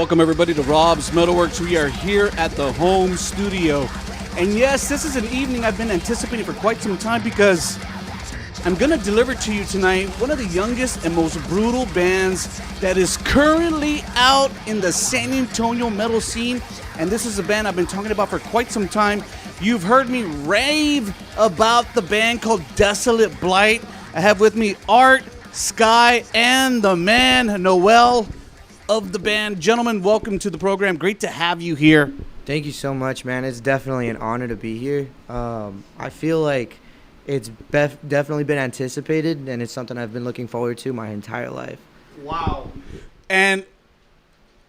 Welcome everybody to Rob's MetalWorks. We are here at the home studio. And yes, this is an evening I've been anticipating for quite some time because I'm going to deliver to you tonight one of the youngest and most brutal bands that is currently out in the San Antonio metal scene. And this is a band I've been talking about for quite some time. You've heard me rave about the band called Desolate Blight. I have with me Art, Skye, and the man, Noel, of the band. Gentlemen, welcome to the program. Great to have you here. Thank you so much, man. It's definitely an honor to be here. I feel like it's definitely been anticipated, and it's something I've been looking forward to my entire life. Wow. And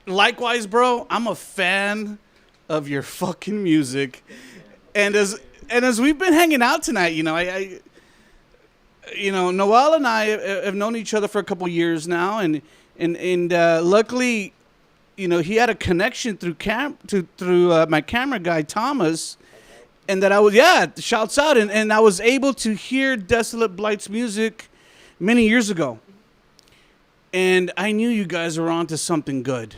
likewise, bro, I'm a fan of your fucking music. And as we've been hanging out tonight, I Noel and I have known each other for a couple years now, and luckily, he had a connection through my camera guy Thomas, and that I was shouts out, and I was able to hear Desolate Blight's music many years ago, and I knew you guys were onto something good.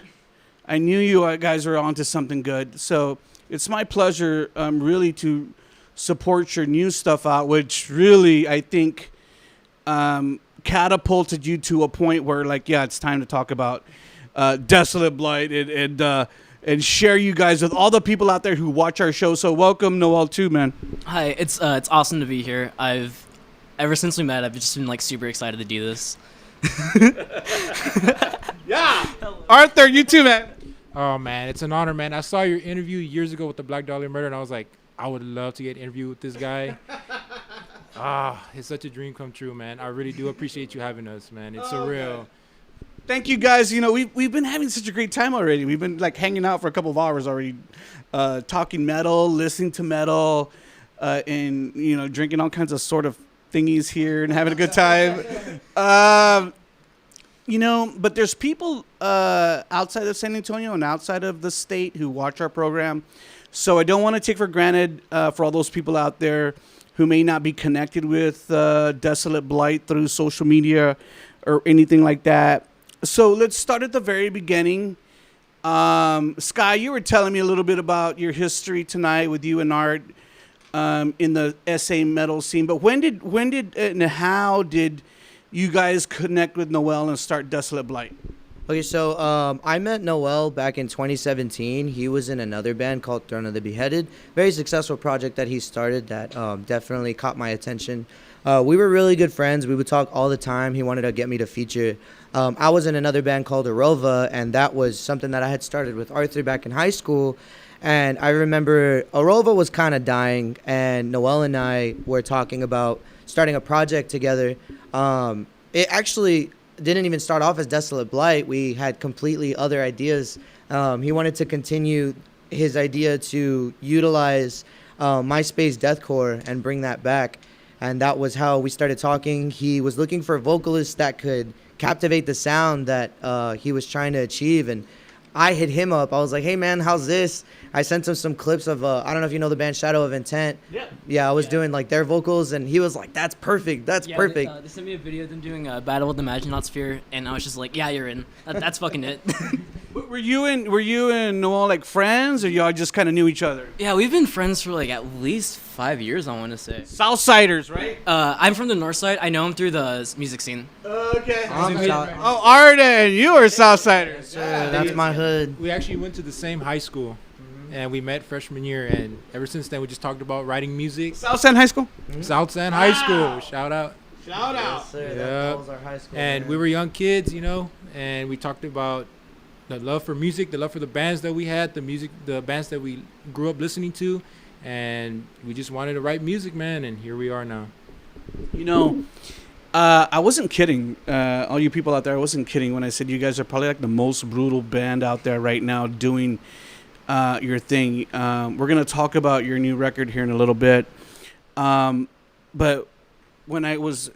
So it's my pleasure, really, to support your new stuff out, which really I think catapulted you to a point where, it's time to talk about Desolate Blight and share you guys with all the people out there who watch our show. So welcome, Noel, too, man. Hi, it's awesome to be here. Ever since we met, I've just been super excited to do this. Yeah, Arthur, you too, man. Oh man, it's an honor, man. I saw your interview years ago with the Black Dahlia Murder, and I was like, I would love to get an interview with this guy. It's such a dream come true, man. I really do appreciate you having us, man. It's surreal. Man. Thank you, guys. We've been having such a great time already. We've been hanging out for a couple of hours already, talking metal, listening to metal, and drinking all kinds of sort of thingies here and having a good time. But there's people outside of San Antonio and outside of the state who watch our program. So I don't want to take for granted for all those people out there who may not be connected with Desolate Blight through social media or anything like that. So let's start at the very beginning. Skye, you were telling me a little bit about your history tonight with you and Art in the SA metal scene. But when did and how did you guys connect with Noel and start Desolate Blight? Okay, so I met Noel back in 2017. He was in another band called Throne of the Beheaded. Very successful project that he started that definitely caught my attention. We were really good friends. We would talk all the time. He wanted to get me to feature. I was in another band called Aural, and that was something that I had started with Arthur back in high school. And I remember Aural was kind of dying, and Noel and I were talking about starting a project together. It actually didn't even start off as Desolate Blight. We had completely other ideas. He wanted to continue his idea to utilize MySpace deathcore and bring that back. And that was how we started talking. He was looking for a vocalist that could captivate the sound that he was trying to achieve. And I hit him up. I was like, hey, man, how's this? I sent him some clips of, I don't know if you know the band Shadow of Intent. Yeah, I was doing their vocals, and he was like, that's perfect. That's perfect. They sent me a video of them doing Battle with the Imaginosphere, and I was just like, yeah, you're in. That's fucking it. Were you and Noel friends, or y'all just kind of knew each other? Yeah, we've been friends for at least 5 years, I want to say. Southsiders, right? I'm from the north side. I know him through the music scene. Okay. Arden, you are Southsiders. Yeah, that's my hood. We actually went to the same high school, and we met freshman year, and ever since then we just talked about writing music. South San High School? South San High School. Shout out. Yes, sir. That was our high school. And we were young kids, and we talked about the love for music, the love for the bands that we had, the bands that we grew up listening to, and we just wanted to write music, man, and here we are now. I wasn't kidding. All you people out there, I wasn't kidding when I said you guys are probably the most brutal band out there right now doing your thing. We're going to talk about your new record here in a little bit. But when I was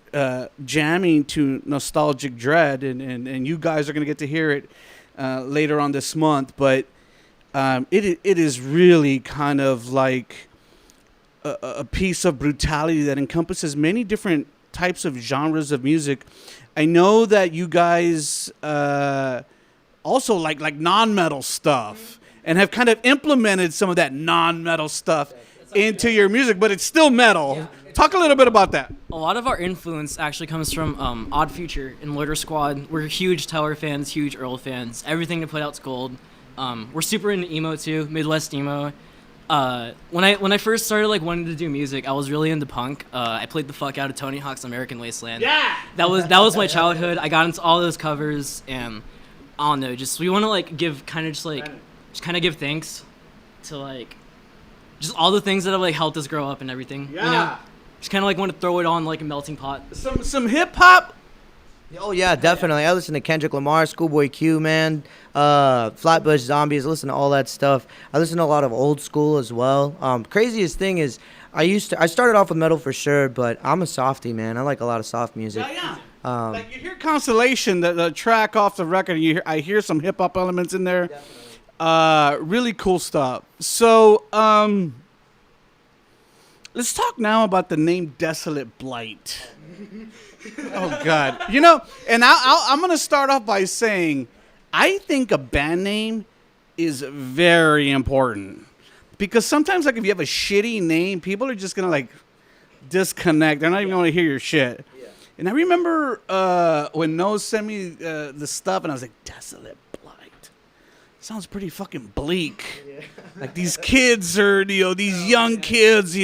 jamming to Nostalgic Dread, and you guys are going to get to hear it later on this month, but it is really kind of like a piece of brutality that encompasses many different types of genres of music. I know that you guys also like non-metal stuff and have kind of implemented some of that non-metal stuff into your music, but it's still metal. Talk a little bit about that. A lot of our influence actually comes from Odd Future and Loiter Squad. We're huge Tower fans, huge Earl fans. Everything to put out's gold. We're super into emo too, Midwest emo. When I first started like wanting to do music, I was really into punk. I played the fuck out of Tony Hawk's American Wasteland. Yeah. That was my childhood. I got into all those covers, and I don't know. Just we want to like give give thanks to like just all the things that have like helped us grow up and everything. Yeah. You know? Just kind of like want to throw it on like a melting pot. Some hip hop. Oh yeah, definitely. I listen to Kendrick Lamar, Schoolboy Q, man, Flatbush Zombies. I listen to all that stuff. I listen to a lot of old school as well. Craziest thing is, I started off with metal for sure, but I'm a softie, man. I like a lot of soft music. Yeah. Like you hear Constellation, the track off the record, and I hear some hip hop elements in there. Definitely. Really cool stuff. So, let's talk now about the name Desolate Blight. Oh, God. You know, and I'm going to start off by saying I think a band name is very important. Because sometimes, like, if you have a shitty name, people are just going to, like, disconnect. They're not even going to hear your shit. Yeah. And I remember when Noel sent me the stuff, and I was like, Desolate Blight. Sounds pretty fucking bleak. Yeah. Like, these kids are, these young kids,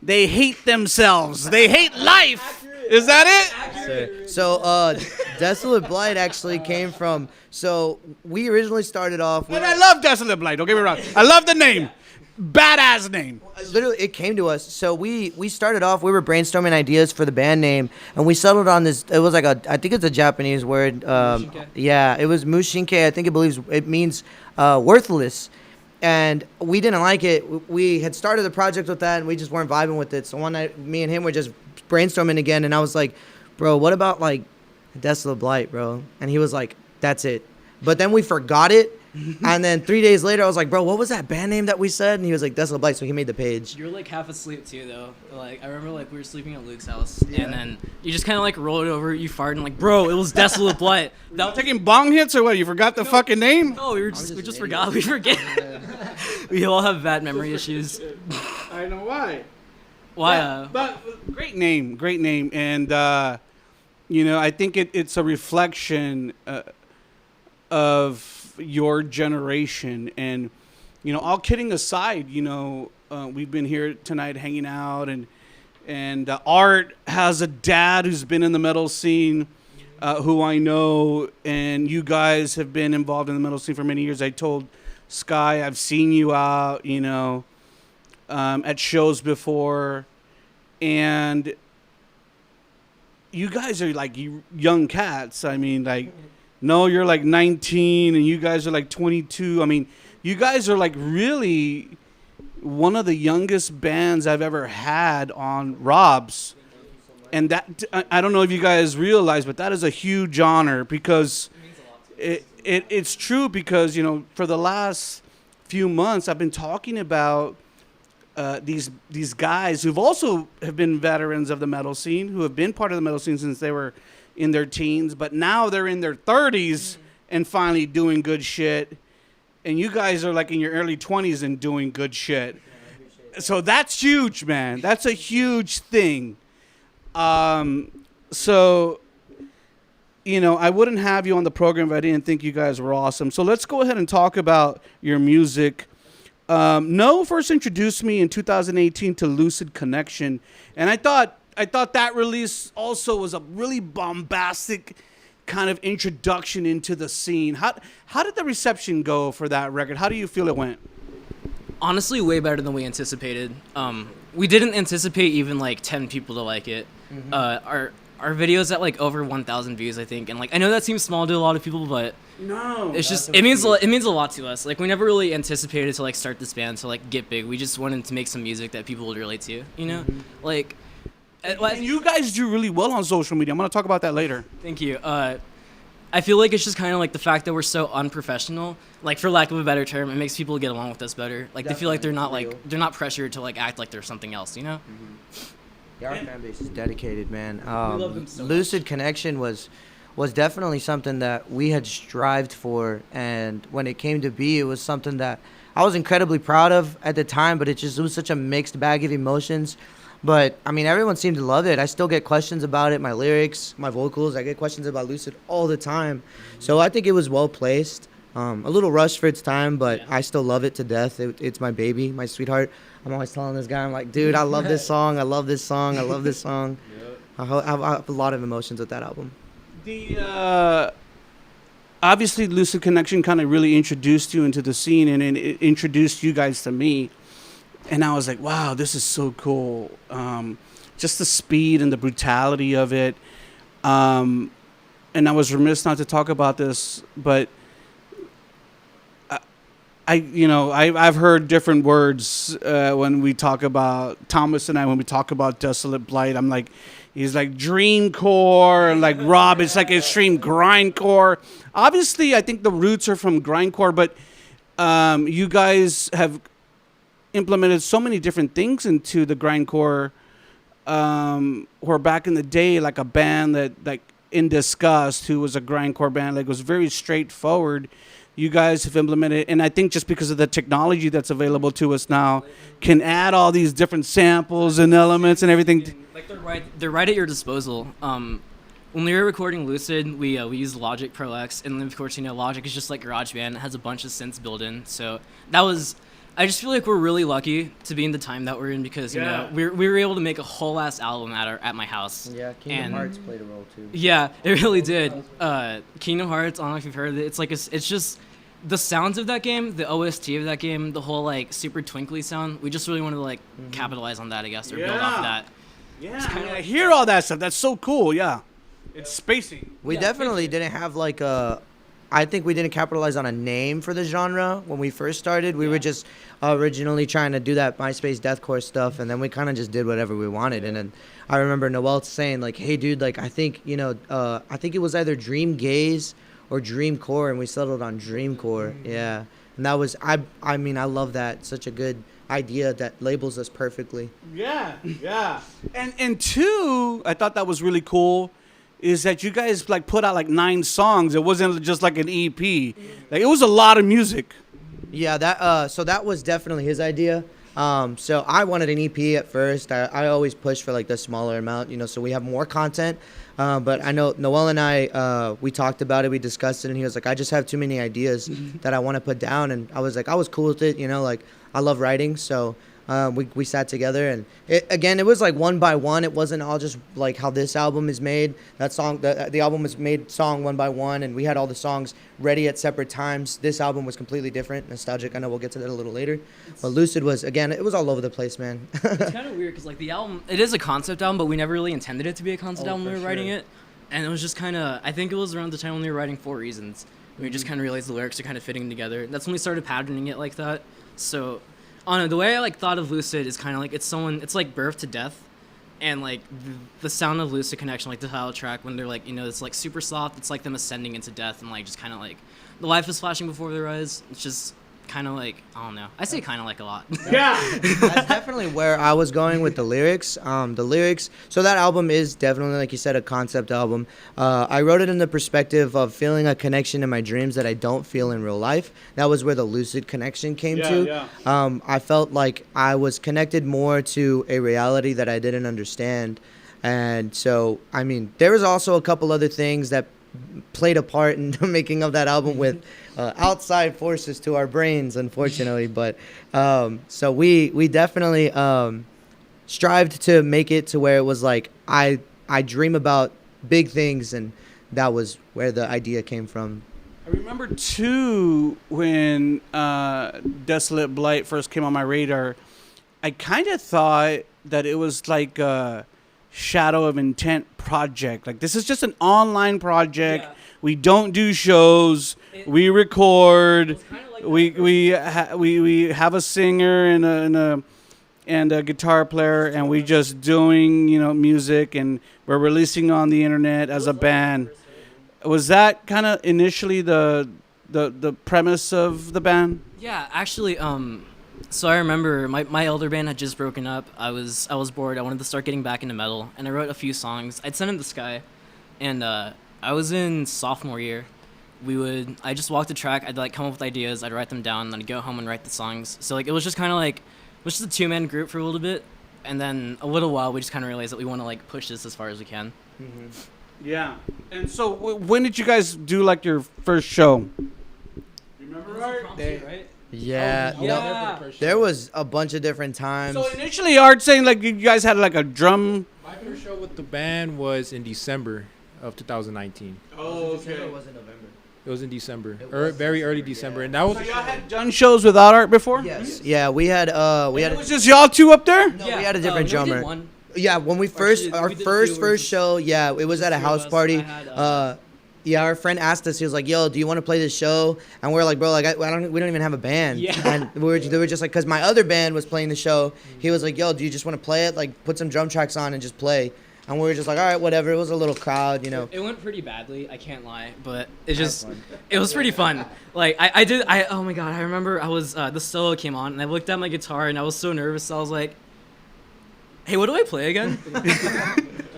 they hate themselves. They hate life. Is that it? So, Desolate Blight actually came from. So, we originally started off. And I love Desolate Blight. Don't get me wrong. I love the name. Badass name. Literally, it came to us. So, we started off. We were brainstorming ideas for the band name, and we settled on this. It was like I think it's a Japanese word. Yeah, it was Mushinke. I think it means worthless. And we didn't like it. We had started the project with that, and we just weren't vibing with it. So one night, me and him were just brainstorming again, and I was like, bro, what about, like, Desolate Blight, bro? And he was like, that's it. But then we forgot it, and then 3 days later, I was like, bro, what was that band name that we said? And he was like, Desolate Blight, so he made the page. You were, like, half asleep, too, though. Like, I remember, like, we were sleeping at Luke's house, and then you just kind of, like, rolled over, you farted, and, like, bro, it was Desolate Blight. That taking bong hits or what? You forgot the fucking name? No, we just forgot. We forget. We all have bad memory issues. I know why. Why? But great name, and I think it's a reflection of your generation. And all kidding aside, we've been here tonight hanging out, and Art has a dad who's been in the metal scene, who I know, and you guys have been involved in the metal scene for many years. I told Skye, I've seen you out, at shows before, and you guys are like young cats. I mean, like, no, you're like 19, and you guys are like 22. I mean, you guys are like really one of the youngest bands I've ever had on Rob's, and that I don't know if you guys realize, but that is a huge honor because it's true. Because for the last few months, I've been talking about these guys who've also have been veterans of the metal scene, who have been part of the metal scene since they were in their teens, but now they're in their 30s and finally doing good shit. And you guys are like in your early 20s and doing good shit. So that's huge, man. That's a huge thing. So, I wouldn't have you on the program if I didn't think you guys were awesome. So let's go ahead and talk about your music. Noel first introduced me in 2018 to Lucid Connection, and I thought that release also was a really bombastic kind of introduction into the scene. How did the reception go for that record? How do you feel it went? Honestly, way better than we anticipated. We didn't anticipate even like 10 people to like it. Mm-hmm. Our video's at like over 1,000 views, I think, and like I know that seems small to a lot of people, but no, it's just it means a lot to us. Like we never really anticipated to like start this band to like get big. We just wanted to make some music that people would relate to, Mm-hmm. like. And you guys do really well on social media. I'm gonna talk about that later. Thank you. I feel like it's just kind of like the fact that we're so unprofessional, like for lack of a better term, it makes people get along with us better. Like Definitely. They feel like they're not pressured to like act like they're something else, Mm-hmm. Yeah, our fan base is dedicated, man. We love them so Lucid much. Connection was was definitely something that we had strived for, and when it came to be, it was something that I was incredibly proud of at the time, but it was such a mixed bag of emotions. But I mean, everyone seemed to love it. I still get questions about it, my lyrics, my vocals. I get questions about Lucid all the time. So I think it was well placed. A little rushed for its time, but I still love it to death. It's my baby, my sweetheart. I'm always telling this guy, I'm like, dude, I love this song. I love this song. I love this song. I have a lot of emotions with that album. The obviously Lucid Connection kind of really introduced you into the scene, and it introduced you guys to me, and I was like, wow, this is so cool. Just the speed and the brutality of it, and I was remiss not to talk about this, but I've heard different words when we talk about Thomas and I, when we talk about Desolate Blight. I'm like, he's like dreamcore, like Rob, it's like extreme grindcore. Obviously, I think the roots are from grindcore, but you guys have implemented so many different things into the grindcore. Where back in the day, like a band that, like In Disgust, who was a grindcore band, like was very straightforward. You guys have implemented, and I think just because of the technology that's available to us now, can add all these different samples and elements and everything. Like they're right at your disposal. When we were recording Lucid, we used Logic Pro X, and of course, Logic is just like GarageBand. It has a bunch of synths built in. So that was, I just feel like we're really lucky to be in the time that we're in, because we were able to make a whole ass album at my house. Yeah, Kingdom Hearts played a role too. Yeah, it really did. Kingdom Hearts, I don't know if you've heard of it. It's like it's just the sounds of that game, the OST of that game, the whole like super twinkly sound. We just really wanted to like capitalize on that, I guess, or build off that. Yeah, I hear all that stuff. That's so cool. Yeah, it's spacey. We definitely didn't have like a. I think we didn't capitalize on a name for the genre when we first started. We were just originally trying to do that MySpace deathcore stuff, and then we kind of just did whatever we wanted. And then I remember Noel saying like, "Hey, dude, like I think I think it was either Dream Gaze or Dreamcore," and we settled on Dreamcore. Yeah, and that was I mean I love that. Such a good idea that labels us perfectly. Yeah. And two, I thought that was really cool, is that you guys like put out like 9 songs. It wasn't just like an EP. Like it was a lot of music. Yeah, that so that was definitely his idea. So I wanted an EP at first. I always push for like the smaller amount, so we have more content. But I know Noel and I, we talked about it, we discussed it, and he was like, I just have too many ideas that I want to put down. And I was like, I was cool with it, like I love writing. So we sat together, and it was like one by one. It wasn't all just like how this album is made. That song, the album was made song one by one, and we had all the songs ready at separate times. This album was completely different, nostalgic. I know we'll get to that a little later. But Lucid was, again, it was all over the place, man. It's kind of weird because like the album, it is a concept album, but we never really intended it to be a concept album when we were writing it. And it was just kind of, I think it was around the time when we were writing 4 Reasons. We just kind of realized the lyrics are kind of fitting together. That's when we started patterning it like that. So, I don't know, the way I like thought of Lucid is kind of like it's like birth to death. And like the sound of Lucid Connection, like the title track, when they're like, it's like super soft, it's like them ascending into death, and like just kind of like the life is flashing before their eyes. It's just kind of like, I don't know. I say kind of like a lot. Yeah. That's definitely where I was going with the lyrics. So that album is definitely, like you said, a concept album. I wrote it in the perspective of feeling a connection in my dreams that I don't feel in real life. That was where the Lucid Connection came to. Yeah. I felt like I was connected more to a reality that I didn't understand. And so, I mean, there was also a couple other things that played a part in the making of that album with outside forces to our brains, unfortunately. But so we definitely strived to make it to where it was like I dream about big things, and that was where the idea came from. I remember too when Desolate Blight first came on my radar, I kind of thought that it was like a Shadow of Intent project. Like, this is just an online project. Yeah. We don't do shows. We record. Like we have a singer and a guitar player, and we just doing music, and we're releasing on the internet as a band. Was that kind of initially the premise of the band? Yeah, actually, so I remember my elder band had just broken up. I was bored. I wanted to start getting back into metal, and I wrote a few songs. I'd sent them to Skye, and I was in sophomore year. I just walked the track. I'd like come up with ideas. I'd write them down. And then I'd go home and write the songs. So like it was just kind of like, it was just a 2-man group for a little bit. And then a little while, we just kind of realized that we want to like push this as far as we can. Yeah. And so when did you guys do like your first show? You remember, right? Yeah, Oh, yeah. there was a bunch of different times. So initially, Art saying like you guys had like a drum. My first show with the band was in December of 2019. Oh, okay. It was in November. It was in December, It was very early December, December, yeah. and that was So the y'all show. had done shows without Art before? Yes. Yeah, we had It a was just y'all two up there. no, we had a different we did drummer. one. Yeah, when we first our we did first two, show, yeah, it was at a three of house us. party. I had, Yeah, our friend asked us. He was like, "Yo, do you want to play this show?" And we are like, "Bro, like we don't even have a band." Yeah. And they were just like, because my other band was playing the show. He was like, "Yo, do you just want to play it? Like, put some drum tracks on and just play." And we were just like, "All right, whatever." It was a little crowd, you know. It went pretty badly, I can't lie, but it was pretty fun. Like oh my god, I remember I was the solo came on and I looked at my guitar and I was so nervous. So I was like, "Hey, what do I play again?"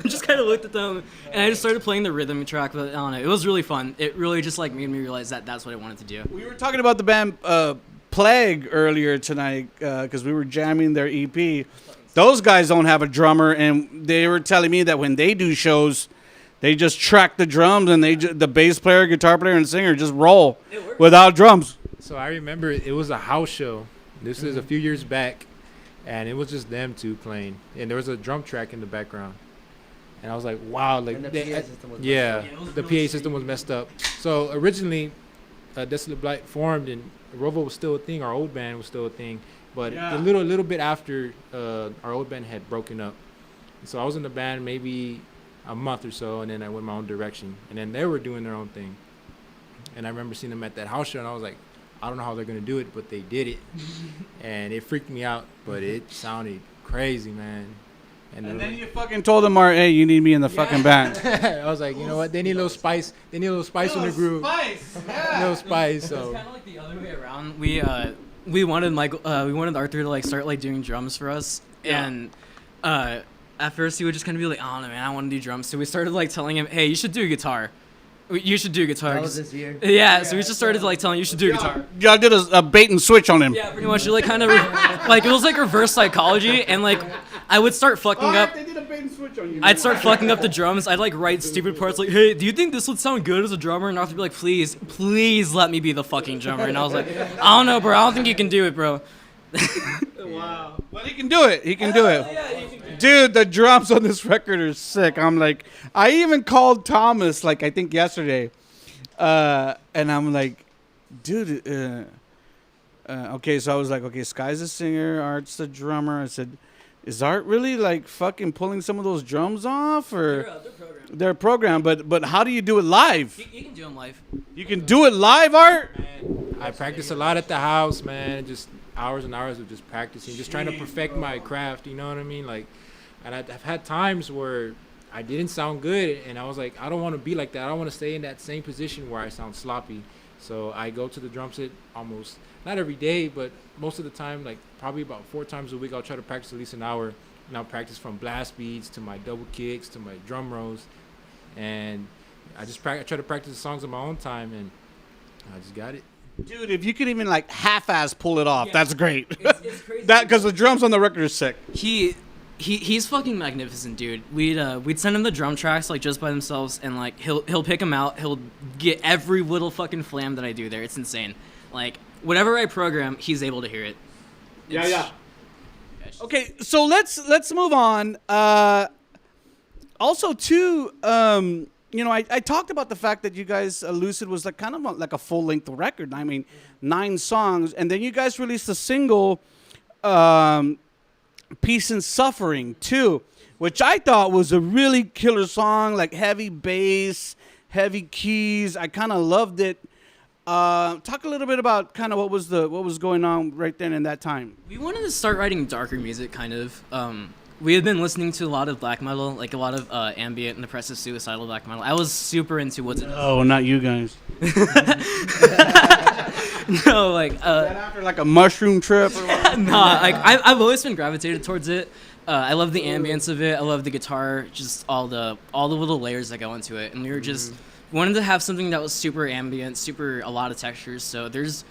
I just kind of looked at them and I just started playing the rhythm track, but I don't know, it was really fun. It really just like made me realize that that's what I wanted to do. We were talking about the band Plague earlier tonight because we were jamming their EP. Those guys don't have a drummer, and they were telling me that when they do shows, they just track the drums and the bass player, guitar player, and singer just roll without drums. So I remember it was a house show. This is a few years back, and it was just them two playing, and there was a drum track in the background. And I was like, wow, like And the PA system was yeah, messed up. Yeah, it was the really PA system was messed up. So originally, Desolate Blight formed, and Rovo was still a thing. Our old band was still a thing, but Yeah. a little bit after our old band had broken up. So I was in the band maybe a month or so, and then I went my own direction. And then they were doing their own thing. And I remember seeing them at that house show, and I was like, I don't know how they're gonna do it, but they did it, and it freaked me out. But it sounded crazy, man. And then you fucking told them, Art, hey, you need me in the fucking band. I was like, you know what? They need a little spice. They need a little spice in the groove. Spice, A little spice. It's So kind of like the other way around. We wanted we wanted Arthur to like start like doing drums for us, Yeah. and at first he would just kind of be like, "I don't know, man, I want to do drums." So we started like telling him, "Hey, you should do guitar. You should do guitar." That was this year. Yeah, so we just started like telling him, "You should do guitar." Y'all did a bait and switch on him. Yeah, pretty much. Like kind of like it was like reverse psychology, and like I would start fucking up. They did a bait and switch on you. I'd start fucking up the drums. I'd like write stupid parts like, "Hey, do you think this would sound good as a drummer?" And Arthur would be like, "Please let me be the fucking drummer." And I was like, "I don't know, bro. I don't think you can do it, bro." Wow. But he can do it. He can do it. Dude, the drums on this record are sick. I'm like, I even called Thomas, like, I think yesterday. And I'm like, dude, okay, so I was like, okay, Skye's the singer, Art's the drummer. I said, is Art really, like, fucking pulling some of those drums off? Or they're programmed, but how do you do it live? You can do them live. You can do it live, Art? man, I practice a lot at the house, man. Just hours and hours of just practicing, just trying to perfect my craft. You know what I mean? Like, and I've had times where I didn't sound good, and I was like, I don't want to be like that. I don't want to stay in that same position where I sound sloppy. So I go to the drum set almost, not every day, but most of the time, like probably about 4 times a week. I'll try to practice at least an hour, and I'll practice from blast beats to my double kicks to my drum rolls, and I try to practice the songs on my own time, and I just got it. Dude, if you could even, like, half-ass pull it off, Yeah. that's great. It's crazy. Because the drums on the record are sick. He's fucking magnificent, dude. We'd send him the drum tracks like just by themselves, and like he'll pick them out. He'll get every little fucking flam that I do there. It's insane. Like whatever I program, he's able to hear it. It's- Okay, so let's move on. Also, too, you know, I talked about the fact that you guys, Lucid was like kind of like a full-length record. I mean, 9 songs, and then you guys released a single, Peace and Suffering, too, which I thought was a really killer song, like heavy bass, heavy keys. I kind of loved it. Talk a little bit about kind of what was going on right then in that time. We wanted to start writing darker music, kind of. We had been listening to a lot of black metal, like a lot of ambient and depressive suicidal black metal. I was super into what's Oh, not you guys. no, like That after like a mushroom trip or what? nah, like I've always been gravitated towards it. I love the ambience of it. I love the guitar, just all the little layers that go into it. And we were just wanted to have something that was super ambient, super a lot of textures. So there's,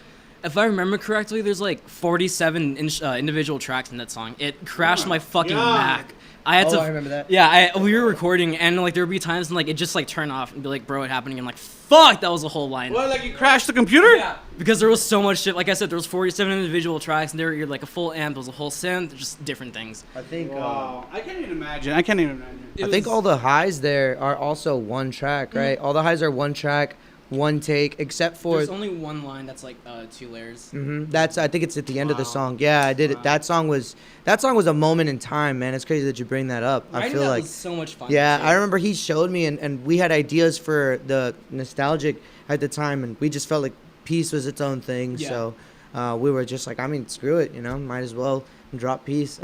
if I remember correctly, there's like 47 individual tracks in that song. It crashed my fucking Mac. I had to. I remember that. Yeah, we were recording, and like there would be times when like it just like turn off and be like, "Bro, it happened again." Like, fuck, that was a whole line. What, like you crashed the computer? Yeah, because there was so much shit. Like I said, there was 47 individual tracks, and there were like a full amp, there was a whole synth, just different things. I think. Wow. I can't even imagine. I can't even imagine. I think all the highs there are also one track, right? All the highs are one track, one take, except for. There's only one line that's like 2 layers. That's. I think it's at the end of the song. Yeah, I did it. That song was a moment in time, man. It's crazy that you bring that up. I feel like was so much fun. Yeah, too. I remember he showed me, and we had ideas for the nostalgic at the time, and we just felt like peace was its own thing. Yeah. So we were just like, I mean, screw it, might as well drop peace.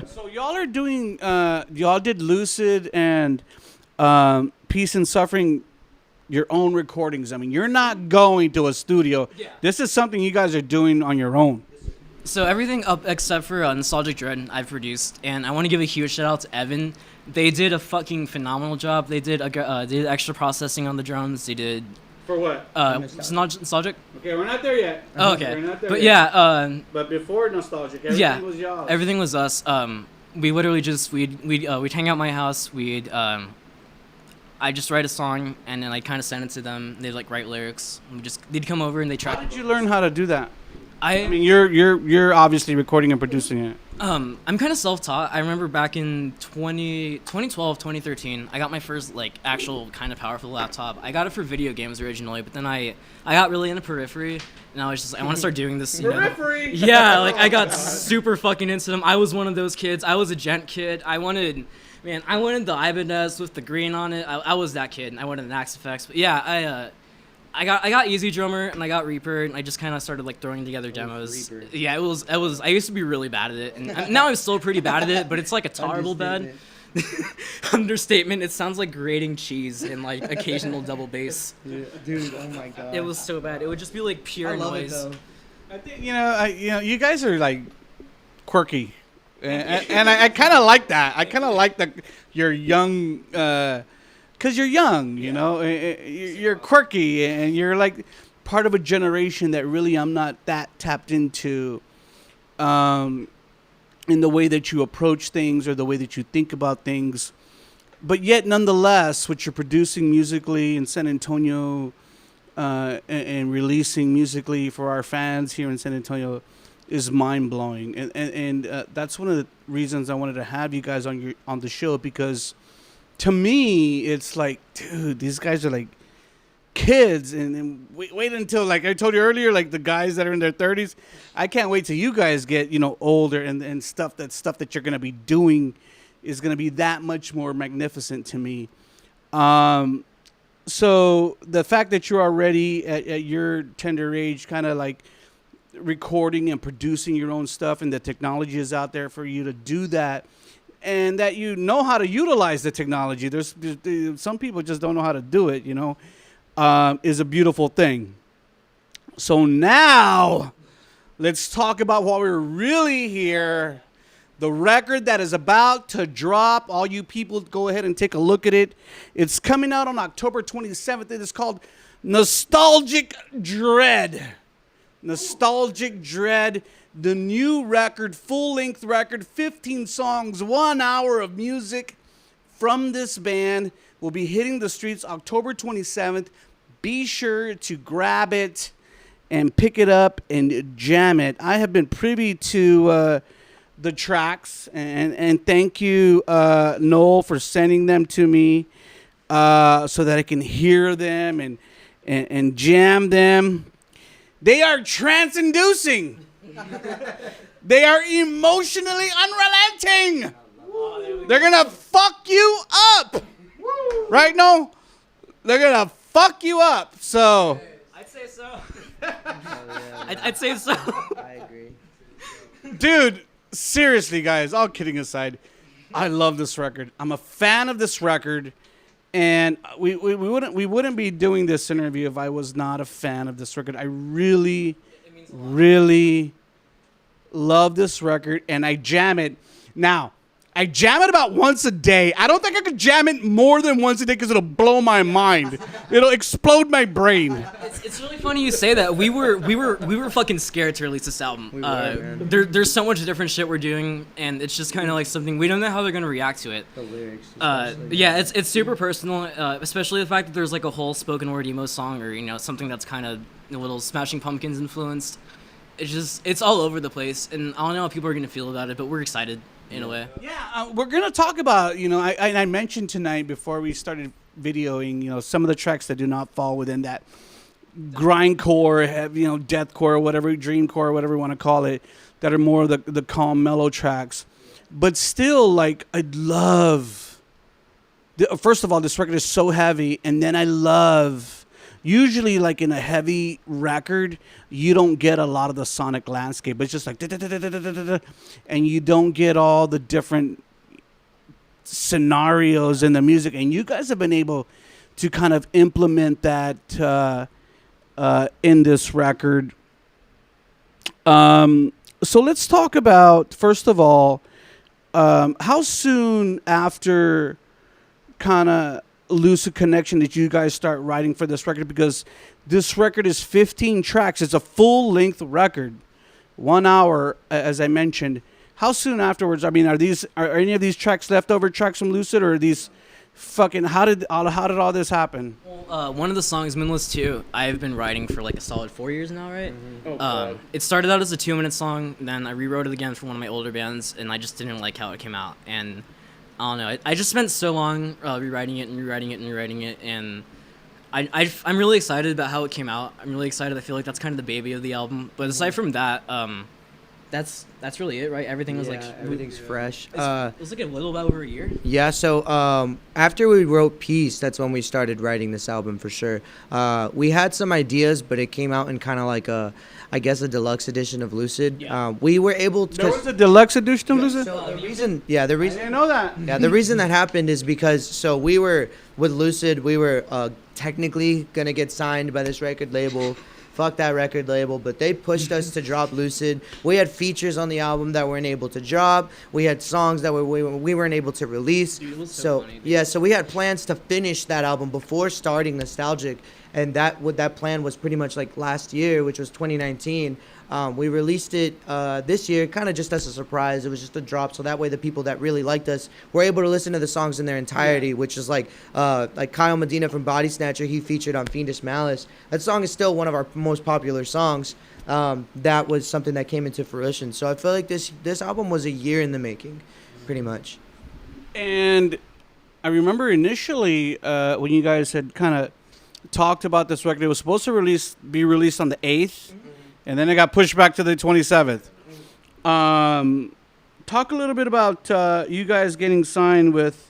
So y'all are doing, y'all did Lucid and Peace and Suffering, your own recordings. I mean, you're not going to a studio. Yeah. This is something you guys are doing on your own. So everything up except for Nostalgic Dread I've produced, and I want to give a huge shout out to Evan. They did a fucking phenomenal job. They did extra processing on the drums. They did For what? Nostalgic. Okay, we're not there yet. Oh, okay, We're not there but yet. yeah, But before Nostalgic, everything yeah, was y'all. everything was us. We literally just we'd hang out at my house. I just write a song and then I kind of send it to them. They'd like write lyrics. They'd come over and they try. How did you learn how to do that? I mean, you're obviously recording and producing it. I'm kind of self-taught. I remember back in 2012, 2013, I got my first like actual kind of powerful laptop. I got it for video games originally, but then I got really into Periphery, and I was just like, I want to start doing this. Periphery. Yeah, like I got super fucking into them. I was one of those kids. I was a gent kid. I wanted the Ibanez with the green on it. I was that kid. I wanted the Axe Effects. But yeah, I got Easy Drummer and I got Reaper, and I just kind of started like throwing together demos. Reaper. Yeah, it was. I used to be really bad at it, and now I'm still pretty bad at it. But it's like a tolerable bad. Understatement. It sounds like grating cheese and like occasional double bass. Dude, oh my god. It was so bad. It would just be like pure I love noise. it though. I think you guys are like quirky, and I kind of like that. I kind of like you're young. Because you're young, you're quirky, and you're like part of a generation that really I'm not that tapped into in the way that you approach things or the way that you think about things. But yet, nonetheless, what you're producing musically in San Antonio and releasing musically for our fans here in San Antonio is mind-blowing. And that's one of the reasons I wanted to have you guys on the show, because to me, it's like, dude, these guys are like kids, and wait until, like I told you earlier, like the guys that are in their 30s. I can't wait till you guys get, older, and stuff that you're gonna be doing is gonna be that much more magnificent to me. So the fact that you're already at your tender age, kind of like recording and producing your own stuff, and the technology is out there for you to do that. And that you know how to utilize the technology. There's some people just don't know how to do it, is a beautiful thing. So now, let's talk about why we're really here. The record that is about to drop. All you people, go ahead and take a look at it. It's coming out on October 27th. It is called Nostalgic Dread. Nostalgic Dread. The new record, full-length record, 15 songs, 1 hour of music from this band will be hitting the streets October 27th. Be sure to grab it and pick it up and jam it. I have been privy to the tracks, and thank you, Noel, for sending them to me so that I can hear them and jam them. They are trance-inducing. They are emotionally unrelenting. They're gonna fuck you up, right? No, they're gonna fuck you up. So I'd say so. I'd say so. I agree. Dude, seriously, guys, all kidding aside, I love this record. I'm a fan of this record, and we wouldn't be doing this interview if I was not a fan of this record. I really love this record, and I jam it. Now, I jam it about once a day. I don't think I could jam it more than once a day because it'll blow my mind. It'll explode my brain. It's really funny you say that. We were fucking scared to release this album. There's so much different shit we're doing, and it's just kind of like something we don't know how they're gonna react to it. The lyrics. Yeah, it's super personal, especially the fact that there's like a whole spoken word emo song, or something that's kind of a little Smashing Pumpkins influenced. It's all over the place, and I don't know how people are gonna feel about it, but we're excited. In a way. Yeah, we're going to talk about, I mentioned tonight before we started videoing, some of the tracks that do not fall within that grindcore, deathcore, whatever, dreamcore, whatever you want to call it, that are more the calm, mellow tracks. But still, like, I love, first of all, this record is so heavy, and then I love, usually like in a heavy record, you don't get a lot of the sonic landscape. It's just like, and you don't get all the different scenarios in the music. And you guys have been able to kind of implement that in this record. So let's talk about, first of all, how soon after kind of Lucid Connection did you guys start writing for this record? Because this record is 15 tracks. It's a full-length record, 1 hour, as I mentioned. How soon afterwards? I mean, are any of these tracks leftover tracks from Lucid, or are these fucking? How did all this happen? Well, one of the songs, Moonless 2, I've been writing for like a solid 4 years now, right? Mm-hmm. It started out as a 2-minute song, then I rewrote it again for one of my older bands, and I just didn't like how it came out. And I don't know. I just spent so long rewriting it, and I'm really excited about how it came out. I'm really excited. I feel like that's kind of the baby of the album. But aside from that, that's really it, right? Everything was everything's fresh. It was like a little bit over a year. Yeah, so after we wrote Peace, that's when we started writing this album for sure. We had some ideas, but it came out in kind of like a deluxe edition of Lucid. Yeah. We were able to. There was a deluxe edition of Lucid? So the reason I didn't know that. Yeah, the reason that happened is because we were with Lucid. We were technically gonna get signed by this record label. Fuck that record label, but they pushed us to drop Lucid. We had features on the album that weren't able to drop. We had songs that we weren't able to release. Dude, it was so funny, dude. Yeah, so we had plans to finish that album before starting Nostalgic, and that plan was pretty much like last year, which was 2019. We released it this year, kind of just as a surprise. It was just a drop, so that way the people that really liked us were able to listen to the songs in their entirety, which is like Kyle Medina from Body Snatcher. He featured on Fiendish Malice. That song is still one of our most popular songs. That was something that came into fruition. So I feel like this album was a year in the making, pretty much. And I remember initially when you guys had kind of talked about this record, it was supposed to be released on the 8th. And then it got pushed back to the 27th. Talk a little bit about you guys getting signed with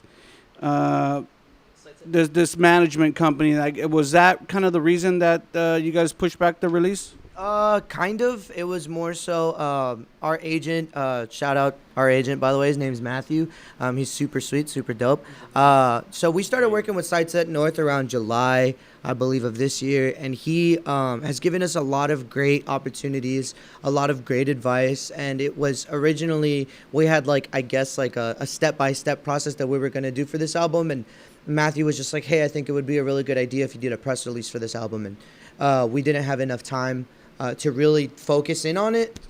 this management company. Like, was that kind of the reason that you guys pushed back the release? Kind of. It was more so our agent, shout out our agent, by the way. His name's Matthew. He's super sweet, super dope. So we started working with Sight Set North around July, I believe, of this year. And he has given us a lot of great opportunities, a lot of great advice. And it was originally, we had a step-by-step process that we were going to do for this album. And Matthew was just like, hey, I think it would be a really good idea if you did a press release for this album. And we didn't have enough time to really focus in on it.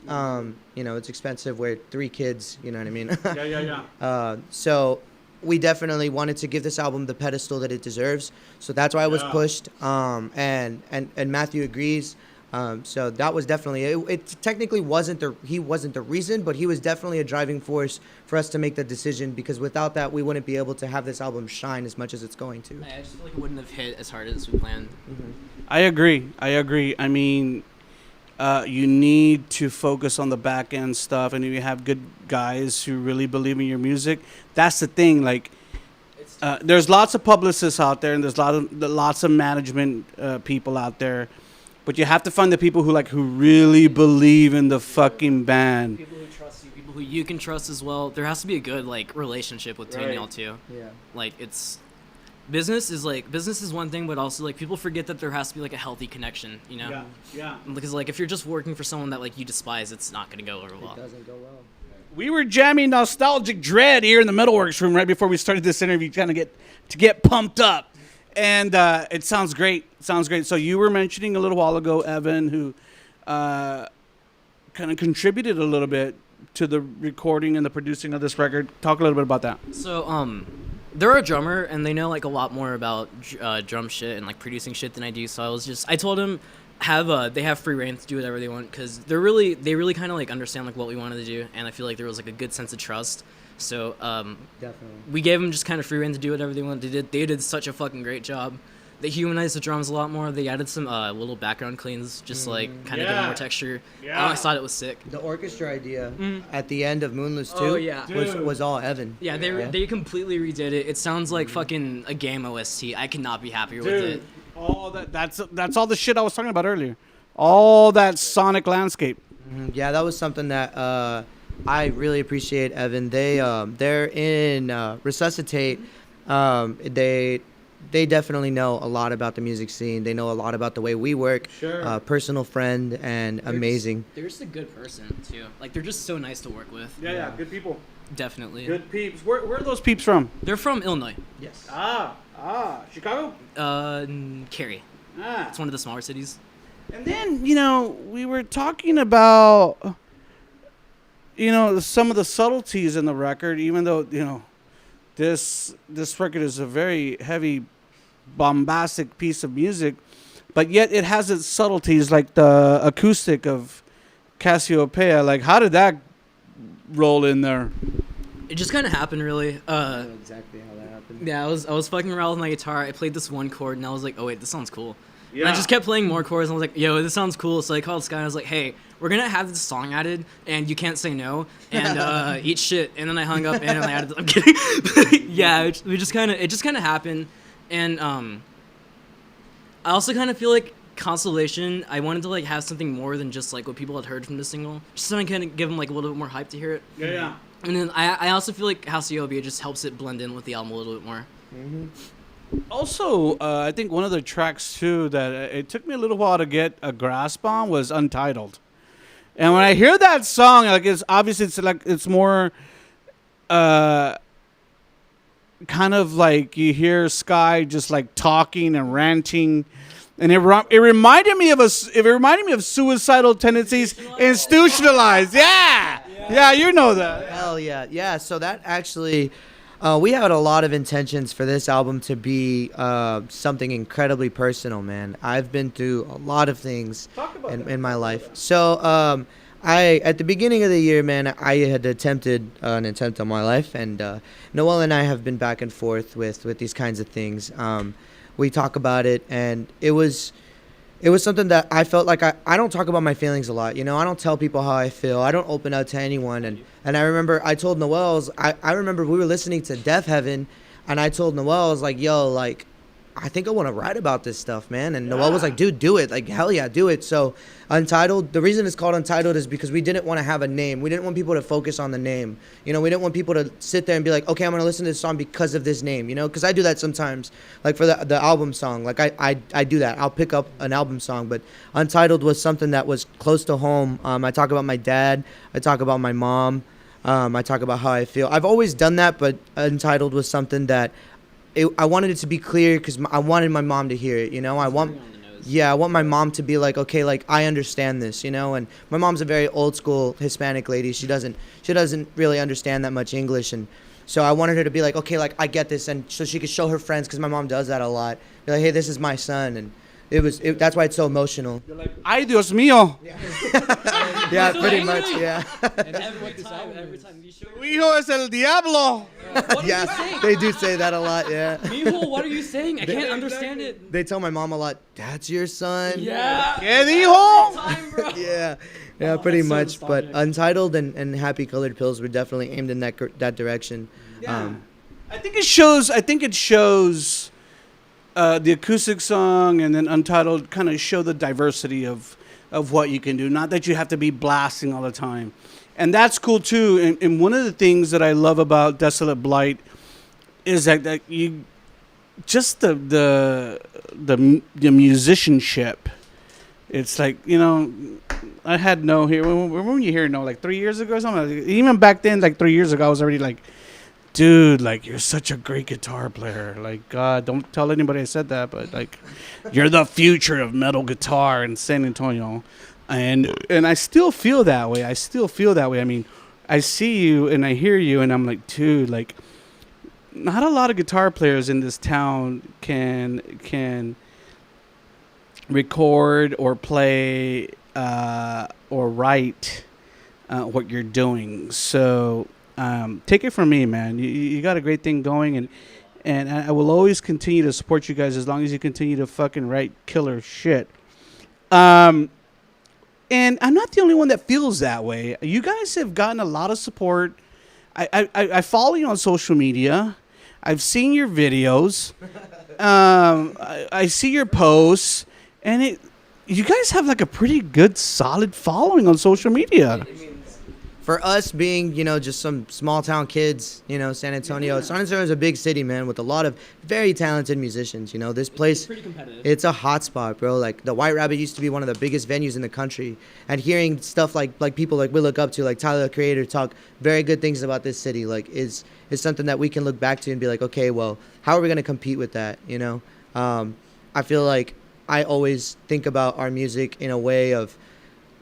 It's expensive. We're 3 kids, you know what I mean? Yeah. So we definitely wanted to give this album the pedestal that it deserves. So that's why it was pushed. And Matthew agrees. So that was definitely it. Technically he wasn't the reason, but he was definitely a driving force for us to make the decision, because without that we wouldn't be able to have this album shine as much as it's going to. I just feel like it wouldn't have hit as hard as we planned. Mm-hmm. I agree. I mean, you need to focus on the back end stuff, and if you have good guys who really believe in your music, that's the thing. Like, there's lots of publicists out there, and there's lots of management people out there, but you have to find the people who really believe in the fucking band. People who trust you, people who you can trust as well. There has to be a good relationship with y'all too. Yeah. Business is one thing, but also people forget that there has to be a healthy connection, you know? Yeah. Because if you're just working for someone that you despise, it's not going to go over well. It doesn't go well. We were jamming Nostalgic Dread here in the MetalWorks room right before we started this interview, trying to get pumped up. And it sounds great. Sounds great. So you were mentioning a little while ago, Evan, who kind of contributed a little bit to the recording and the producing of this record. Talk a little bit about that. So, they're a drummer, and they know, like, a lot more about drum shit and, like, producing shit than I do. So I told him they have free reign to do whatever they want, because they really kind of, like, understand, like, what we wanted to do, and I feel like there was, like, a good sense of trust. So Definitely. we gave them just kind of free reign to do whatever they wanted. They did such a fucking great job. They humanized the drums a lot more. They added some little background cleans, just like kind of giving more texture. Yeah. I thought it was sick. The orchestra idea at the end of Moonless 2 yeah. was all Evan. Yeah, they completely redid it. It sounds like fucking a game OST. I could not be happier with it. All that's all the shit I was talking about earlier. All that sonic landscape. Yeah, that was something that I really appreciate, Evan. They're in Resuscitate. They definitely know a lot about the music scene. They know a lot about the way we work. Sure. Personal friend and amazing. They're just a good person too. Like, they're just so nice to work with. Yeah, good people. Definitely. Good peeps. Where are those peeps from? They're from Illinois. Yes. Chicago? Cary. Ah. It's one of the smaller cities. And then, we were talking about, some of the subtleties in the record, even though, this record is a very heavy, bombastic piece of music, but yet it has its subtleties, like the acoustic of Cassiopeia. Like, how did that roll in there? It just kind of happened, really. I know exactly how that happened. Yeah, I was fucking around with my guitar. I played this one chord, and I was like, oh, wait, this sounds cool. Yeah. And I just kept playing more chords, and I was like, yo, this sounds cool. So I called Skye, and I was like, hey, we're going to have this song added, and you can't say no, and eat shit. And then I hung up, and I added I'm kidding. Yeah, it just kind of happened. And I also kind of feel like Constellation, I wanted to, like, have something more than just, like, what people had heard from the single. Just so I kind of give them, like, a little bit more hype to hear it. Yeah. And then I also feel like Cassiopeia just helps it blend in with the album a little bit more. Mm-hmm. Also, I think one of the tracks, too, that it took me a little while to get a grasp on was Untitled. And when I hear that song, like, it's more kind of like you hear Skye just, like, talking and ranting. And it reminded me of Suicidal Tendencies Institutionalized. Yeah, you know that. Hell yeah. Yeah, so that actually, we had a lot of intentions for this album to be something incredibly personal, man. I've been through a lot of things in my life. So at the beginning of the year, man, I had attempted an attempt on my life, and Noel and I have been back and forth with these kinds of things. We talk about it, and it was something that I felt like I don't talk about my feelings a lot. I don't tell people how I feel. I don't open up to anyone. And I remember I told Noel, I remember we were listening to Death Heaven, and I told Noel, I was like, yo, like, I think I want to write about this stuff, man. And Noel was like, dude, do it. Like, hell yeah, do it. So Untitled, the reason it's called Untitled is because we didn't want to have a name. We didn't want people to focus on the name. We didn't want people to sit there and be like, okay, I'm going to listen to this song because of this name, because I do that sometimes. Like for the album song, like I do that. I'll pick up an album song, but Untitled was something that was close to home. I talk about my dad. I talk about my mom. I talk about how I feel. I've always done that, but Untitled was something that I wanted it to be clear because I wanted my mom to hear it. I want my mom to be like, okay, like I understand this, and my mom's a very old school Hispanic lady. She doesn't really understand that much English, and so I wanted her to be like, okay, like I get this, and so she could show her friends because my mom does that a lot. Be like, hey, this is my son, and that's why it's so emotional. You're like, ay Dios mío. Yeah, pretty much, yeah. And every time you show Tu hijo es el diablo. Yeah, they do say that a lot, yeah. Mijo, what are you saying? I can't understand it. They tell my mom a lot, that's your son. Yeah. ¿Qué dijo? Yeah, pretty that's so much. But nostalgic. Untitled and Happy Colored Pills were definitely aimed in that direction. Yeah. I think it shows the acoustic song and then Untitled kind of show the diversity of what you can do. Not that you have to be blasting all the time. And that's cool too. And one of the things that I love about Desolate Blight is that you just the musicianship it's like, you know, I had No here. When you hear No, like 3 years ago or something, even back then, like 3 years ago, I was already like, dude, like, you're such a great guitar player. Like, God, don't tell anybody I said that, but like, you're the future of metal guitar in San Antonio. And I still feel that way. I mean, I see you and I hear you and I'm like, dude, like, not a lot of guitar players in this town can record or play or write what you're doing. So take it from me, man. You got a great thing going, and I will always continue to support you guys as long as you continue to fucking write killer shit. And I'm not the only one that feels that way. You guys have gotten a lot of support. I follow you on social media. I've seen your videos. I see your posts, and you guys have like a pretty good, solid following on social media. For us being, you know, just some small town kids, you know, San Antonio. San Antonio is a big city, man, with a lot of very talented musicians. You know, this place, It's pretty competitive. it's a hot spot, bro. Like the White Rabbit used to be one of the biggest venues in the country, and hearing stuff like people like we look up to, like Tyler the Creator, talk very good things about this city, like is something that we can look back to and be like, okay, well, how are we gonna compete with that? You know, I feel like I always think about our music in a way of,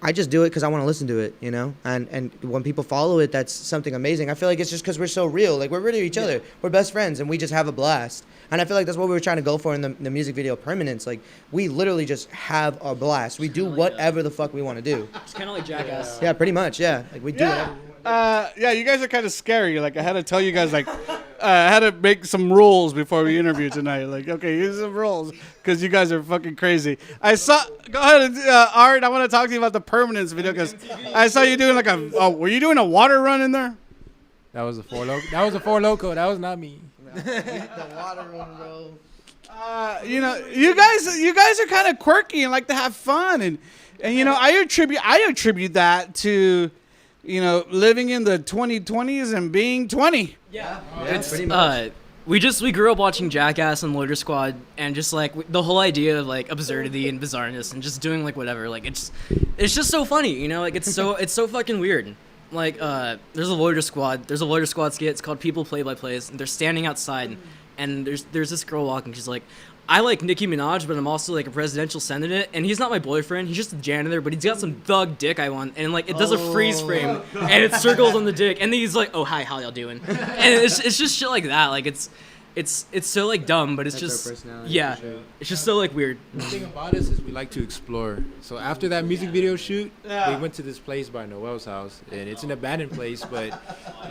I just do it because I want to listen to it, you know? And when people follow it, that's something amazing. I feel like it's just because we're so real. Like, we're real to each other. We're best friends, and we just have a blast. And I feel like that's what we were trying to go for in the music video, Permanence. Like, we literally just have a blast. We do whatever the fuck we want to do. It's kind of like Jackass. Yeah, pretty much, yeah. Like, we do whatever. Yeah, you guys are kind of scary. Like, I had to tell you guys, like, I had to make some rules before we interview tonight. Like, okay, here's some rules, because you guys are fucking crazy. Go ahead, Art, I want to talk to you about the Permanence video, because I saw you doing like were you doing a water run in there? That was a Four Loko. That was not me. The water room, bro. You know, you guys are kind of quirky and like to have fun, and you know, I attribute that to, you know, living in the 2020s and being 20. Yeah, It's pretty much. we grew up watching Jackass and Loader Squad, and just like the whole idea of like absurdity and bizarreness and just doing like whatever, like it's just so funny, you know, like it's so fucking weird. Like there's a Loader Squad skit. It's called People Play by Plays, and they're standing outside, and there's this girl walking. She's like, I like Nicki Minaj, but I'm also like a presidential candidate, and he's not my boyfriend. He's just a janitor, but he's got some thug dick I want, and like it does a freeze frame, and it circles on the dick, and then he's like, oh hi, how y'all doing? And it's just shit like that. Like it's so like dumb, but it's That's our just personality, yeah, for sure. it's just so like weird. The thing about us is we like to explore. So after that music video shoot, we went to this place by Noel's house, and it's an abandoned place, but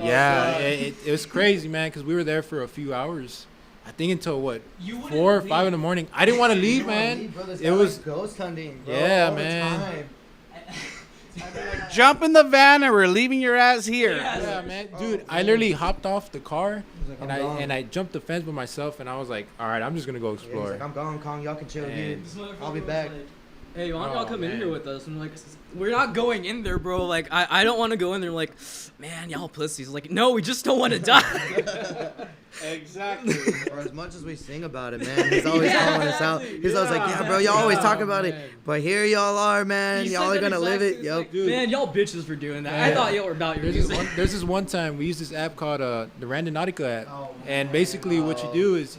yeah, it was crazy, man, because we were there for a few hours. I think until what, 4 or 5 in the morning. I didn't want to leave, man. It was ghost hunting, bro. Yeah, all the man. time. Jump in the van and we're leaving your ass here. Yeah, man, dude. I literally hopped off the car like, and I'm gone. I jumped the fence by myself, and I was like, all right, I'm just gonna go Yeah, he's explore. like, I'm gone, Kong. Y'all can chill here. And- I'll be back. Hey, why don't y'all Oh, come in man. here with us? And like, we're not going in there, bro. Like, I don't want to go in there. Like, man, y'all pussies. Like, no, we just don't want to die. Exactly. For as much as we sing about it, man, he's always calling us out. He's always like, yeah, bro, y'all always talk about it. But here y'all are, man. He Y'all said are that going to live exact it. same Yo. thing. Man, y'all bitches for doing that. I Yeah. thought y'all were about your There's music. this one time we used this app called the Randonautica app, and basically what you do is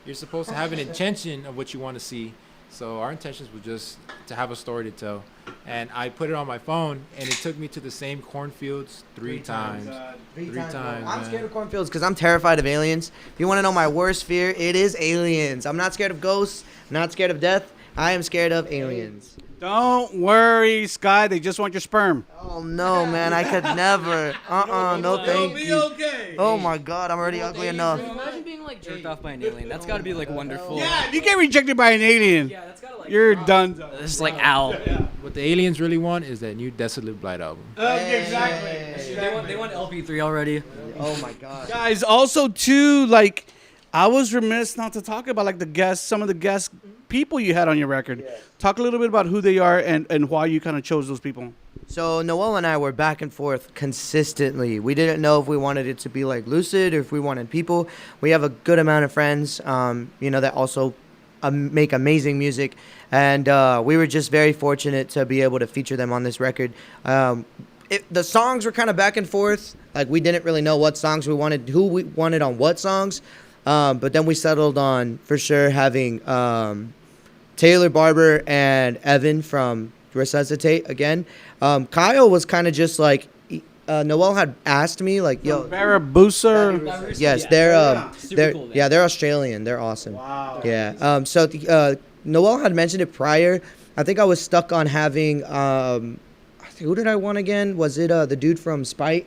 you're supposed to have an intention of what you want to see. So our intentions were just to have a story to tell, and I put it on my phone, and it took me to the same cornfields three times. Three times, I'm man. scared of cornfields because I'm terrified of aliens. If you want to know my worst fear, it is aliens. I'm not scared of ghosts. I'm not scared of death. I am scared of aliens. Don't worry, Skye. They just want your sperm. Oh, no, man. I could never. No thank you. okay. Oh, my God. I'm already ugly enough. Imagine being like jerked off by an alien. That's got to be like wonderful. Yeah, if you get rejected by an alien, Yeah, that's gotta like. you're done. It's like ow. What the aliens really want is that new Desolate Blight album. Exactly. They want LP3 already. Oh, my God. Guys, also too, like, I was remiss not to talk about like some of the guest people you had on your record. Talk a little bit about who they are and why you kind of chose those people. So Noel and I were back and forth consistently. We didn't know if we wanted it to be like Lucid or if we wanted people. We have a good amount of friends, that also make amazing music, and we were just very fortunate to be able to feature them on this record. The songs were kind of back and forth. Like, we didn't really know what songs we wanted, who we wanted on what songs. But then we settled on, for sure, having Taylor Barber and Evan from Resuscitate again. Kyle was kind of just like, Noel had asked me, like, yo. Barabusa. Yes, cool, they're Australian. They're awesome. Wow. Yeah. Noel had mentioned it prior. I think I was stuck on having, who did I want again? Was it the dude from Spite?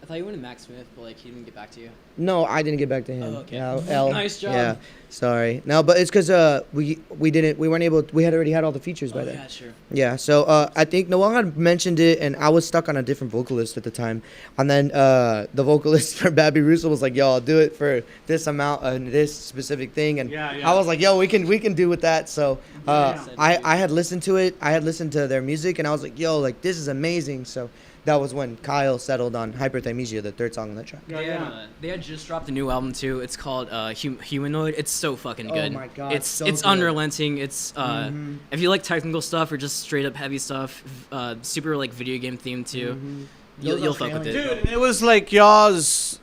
I thought you wanted Max Smith, but like he didn't get back to you. No, I didn't get back to him. Oh, okay. Yeah, L. Nice job. Yeah, sorry. No, but it's because we weren't able. We had already had all the features by then. Yeah, sure. Yeah, so I think Noel had mentioned it, and I was stuck on a different vocalist at the time. And then the vocalist for Babby Russo was like, "Yo, I'll do it for this amount and this specific thing." And I was like, "Yo, we can do with that." So I had listened to it. I had listened to their music, and I was like, "Yo, like this is amazing." So that was when Kyle settled on Hyperthymesia, the third song on that track. They had just dropped a new album too. It's called Humanoid. It's so fucking good. Oh my god, it's so it's good. unrelenting. It's if you like technical stuff or just straight up heavy stuff, super like video game themed too. You'll fuck with it. Dude, it was like y'all's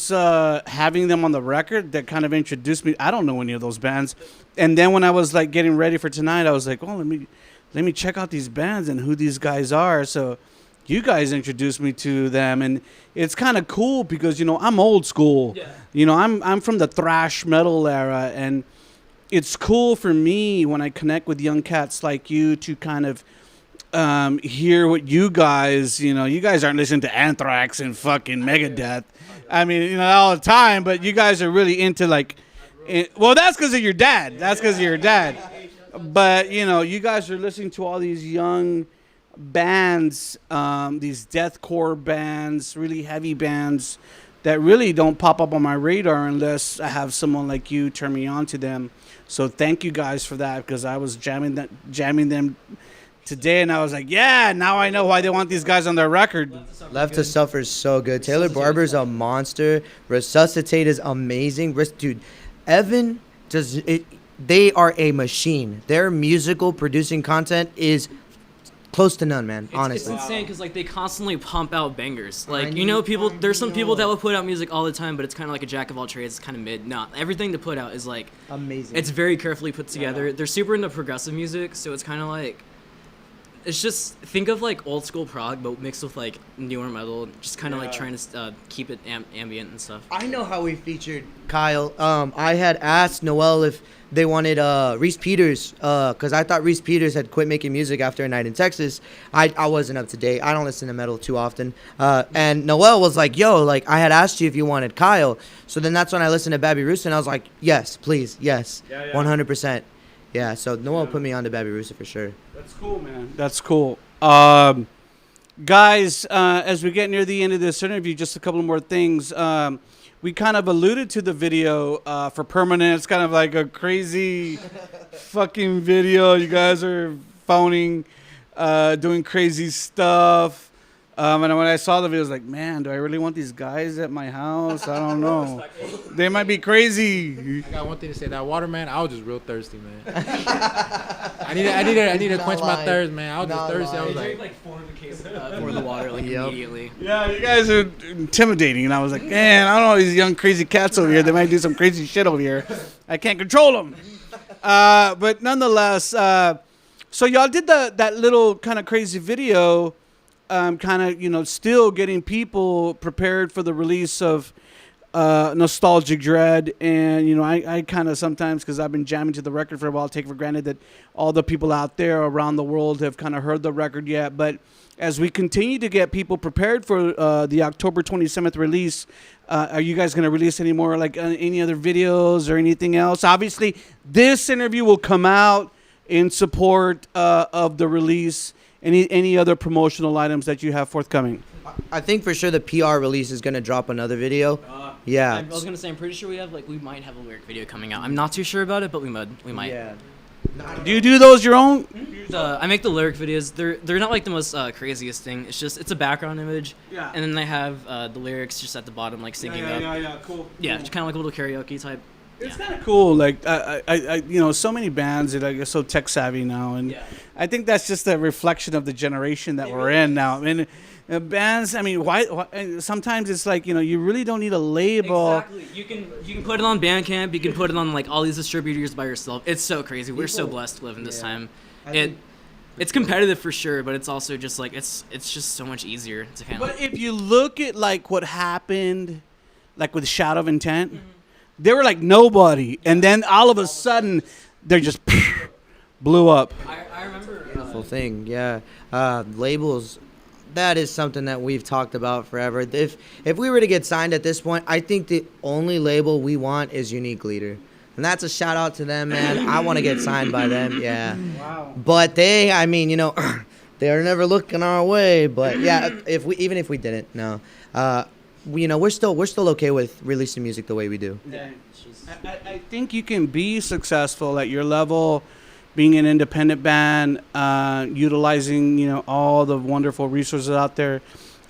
having them on the record that kind of introduced me. I don't know any of those bands. And then when I was like getting ready for tonight, I was like, oh, let me check out these bands and who these guys are. So you guys introduced me to them, and it's kind of cool because, you know, I'm old school. Yeah. You know, I'm from the thrash metal era, and it's cool for me when I connect with young cats like you to kind of hear what you guys aren't listening to Anthrax and fucking Megadeth. I mean, you know, all the time, but you guys are really into like, well, that's because of your dad. That's because of your dad. But, you know, you guys are listening to all these young bands, these deathcore bands, really heavy bands that really don't pop up on my radar unless I have someone like you turn me on to them. So thank you guys for that, because I was jamming them today, and I was like, yeah, now I know why they want these guys on their record. Left to Suffer is so good. Taylor Barber's a monster. Resuscitate is amazing. Dude, Evan does it. They are a machine. Their musical producing content is close to none, man. Honestly, it's insane because like they constantly pump out bangers. Like, you know, people. There's some people that will put out music all the time, but it's kind of like a jack of all trades. It's kind of mid. No, everything to put out is like amazing. It's very carefully put together. They're super into progressive music, so it's kind of like. It's just, think of like old school prog, but mixed with like newer metal, just kind of like trying to keep it ambient and stuff. I know how we featured Kyle. I had asked Noel if they wanted Reese Peters, because I thought Reese Peters had quit making music after a night in Texas. I wasn't up to date. I don't listen to metal too often. And Noel was like, yo, like I had asked you if you wanted Kyle. So then that's when I listened to Babby Russo, and I was like, yes, please, yes, 100%. Yeah, so Noel put me on to Babby Russo for sure. That's cool, man. That's cool. Guys, as we get near the end of this interview, just a couple more things. We kind of alluded to the video for Permanent. It's kind of like a crazy fucking video. You guys are phoning, doing crazy stuff. And when I saw the video, I was like, man, do I really want these guys at my house? I don't know. They might be crazy. I got one thing to say. That water, man, I was just real thirsty, man. I need to quench my thirst, man. I was just thirsty. I was like 4 of the case for the water like immediately. Yeah, you guys are intimidating. And I was like, man, I don't know these young crazy cats over here. They might do some crazy shit over here. I can't control them. But nonetheless, so y'all did that little kind of crazy video. Kind of, you know, still getting people prepared for the release of Nostalgic Dread. And, you know, I kind of sometimes, because I've been jamming to the record for a while, take for granted that all the people out there around the world have kind of heard the record yet. But as we continue to get people prepared for the October 27th release, are you guys going to release any more, like any other videos or anything else? Obviously, this interview will come out in support of the release. Any other promotional items that you have forthcoming? I think for sure the PR release is gonna drop another video. Yeah. I was gonna say, I'm pretty sure we might have a lyric video coming out. I'm not too sure about it, but we might. Yeah. Do you do those your own? I make the lyric videos. They're not like the most craziest thing. It's a background image. Yeah. And then they have the lyrics just at the bottom, like syncing up. Yeah, cool. Yeah, just kind of like a little karaoke type. It's kind of cool. Like so many bands that are so tech savvy now, and I think that's just a reflection of the generation that we're in now. I mean, bands. I mean, why? Sometimes it's like you really don't need a label. Exactly. You can put it on Bandcamp. You can put it on like all these distributors by yourself. It's so crazy. We're so blessed to live in this time. It's competitive for sure, but it's also just like it's just so much easier to handle. But if you look at like what happened, like with Shadow of Intent. Mm-hmm. They were like nobody, and then all of a sudden, they're just blew up. I remember. Beautiful thing, yeah. Labels, that is something that we've talked about forever. If we were to get signed at this point, I think the only label we want is Unique Leader. And that's a shout out to them, man. I want to get signed by them, yeah. Wow. But they, they're never looking our way. But yeah, even if we didn't, no. We're still okay with releasing music the way we do. Yeah. I think you can be successful at your level, being an independent band, utilizing all the wonderful resources out there.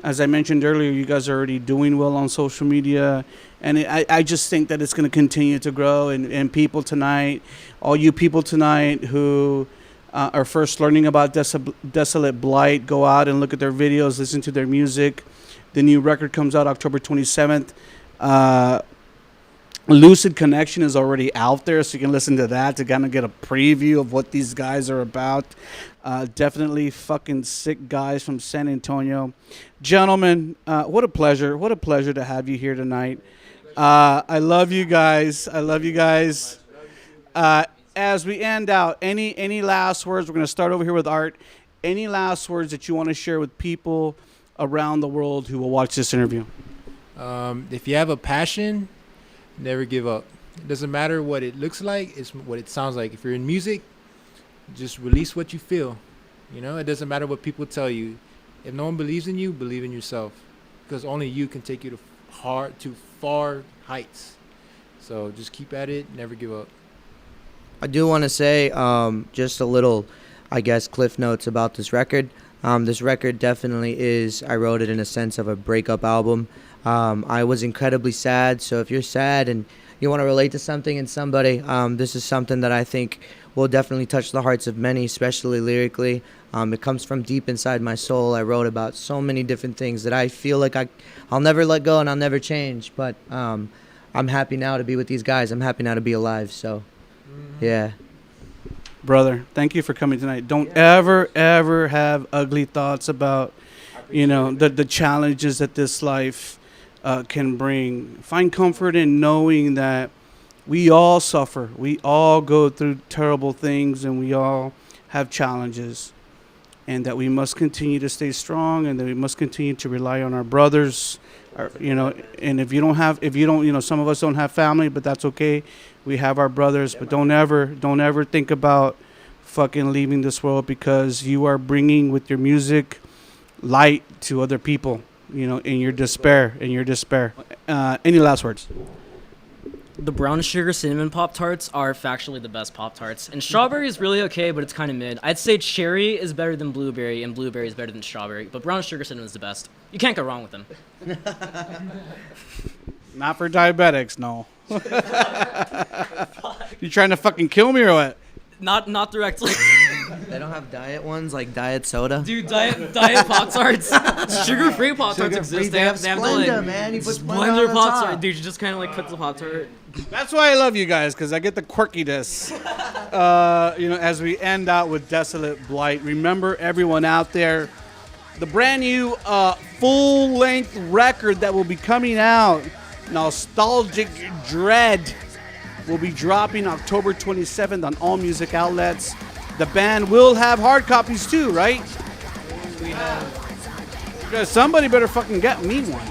As I mentioned earlier, you guys are already doing well on social media, and I just think that it's going to continue to grow. And people tonight, all you people tonight who are first learning about Desolate Blight, go out and look at their videos, listen to their music. The new record comes out October 27th. Lucid Connection is already out there, so you can listen to that to kind of get a preview of what these guys are about. Definitely fucking sick guys from San Antonio. Gentlemen, what a pleasure. What a pleasure to have you here tonight. I love you guys. As we end out, any last words? We're going to start over here with Art. Any last words that you want to share with people around the world who will watch this interview? If you have a passion, never give up. It doesn't matter what it looks like, it's what it sounds like. If you're in music, just release what you feel. It doesn't matter what people tell you. If no one believes in you, believe in yourself, because only you can take you to far heights. So just keep at it, never give up. I do want to say just a little, cliff notes about this record. This record definitely is, I wrote it in a sense of a breakup album. I was incredibly sad, so if you're sad and you want to relate to something and somebody, this is something that I think will definitely touch the hearts of many, especially lyrically. It comes from deep inside my soul. I wrote about so many different things that I feel like I'll never let go and I'll never change, but I'm happy now to be with these guys. I'm happy now to be alive, so yeah. Brother, thank you for coming tonight. Don't ever have ugly thoughts about, the challenges that this life can bring. Find comfort in knowing that we all suffer. We all go through terrible things, and we all have challenges. And that we must continue to stay strong, and that we must continue to rely on our brothers. And if you don't, some of us don't have family, but that's okay. We have our brothers, but don't ever think about fucking leaving this world, because you are bringing with your music light to other people, in your despair. Any last words? The brown sugar cinnamon Pop-Tarts are factually the best Pop-Tarts. And strawberry is really okay, but it's kind of mid. I'd say cherry is better than blueberry, and blueberry is better than strawberry. But brown sugar cinnamon is the best. You can't go wrong with them. Not for diabetics, no. You trying to fucking kill me or what? Not directly. They don't have diet ones like diet soda? Dude, diet Pop-Tarts. Sugar-free Pop-Tarts exist. They have Splenda, man. You put Splenda on the Pop-Tart. top. Dude, you just kind of put the Pop-Tart. That's why I love you guys, because I get the quirkiness. As we end out with Desolate Blight, remember everyone out there, the brand new full-length record that will be coming out, Nostalgic Dread, will be dropping October 27th on all music outlets. The band will have hard copies too, right? We have. Because somebody better fucking get me one.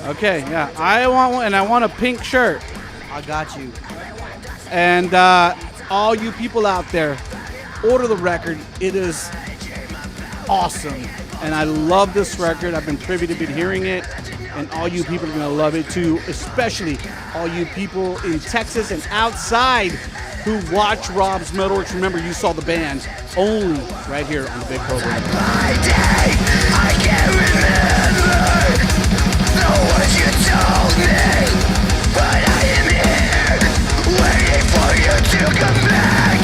Okay, yeah. I want one, and I want a pink shirt. I got you. And all you people out there, order the record. It is awesome. And I love this record. I've been privy to hearing it. And all you people are going to love it too, especially all you people in Texas and outside who watch Rob's MetalWorks. Remember, you saw the band only right here on the big program. I can't remember the words you told me, but I am here. for you to come back.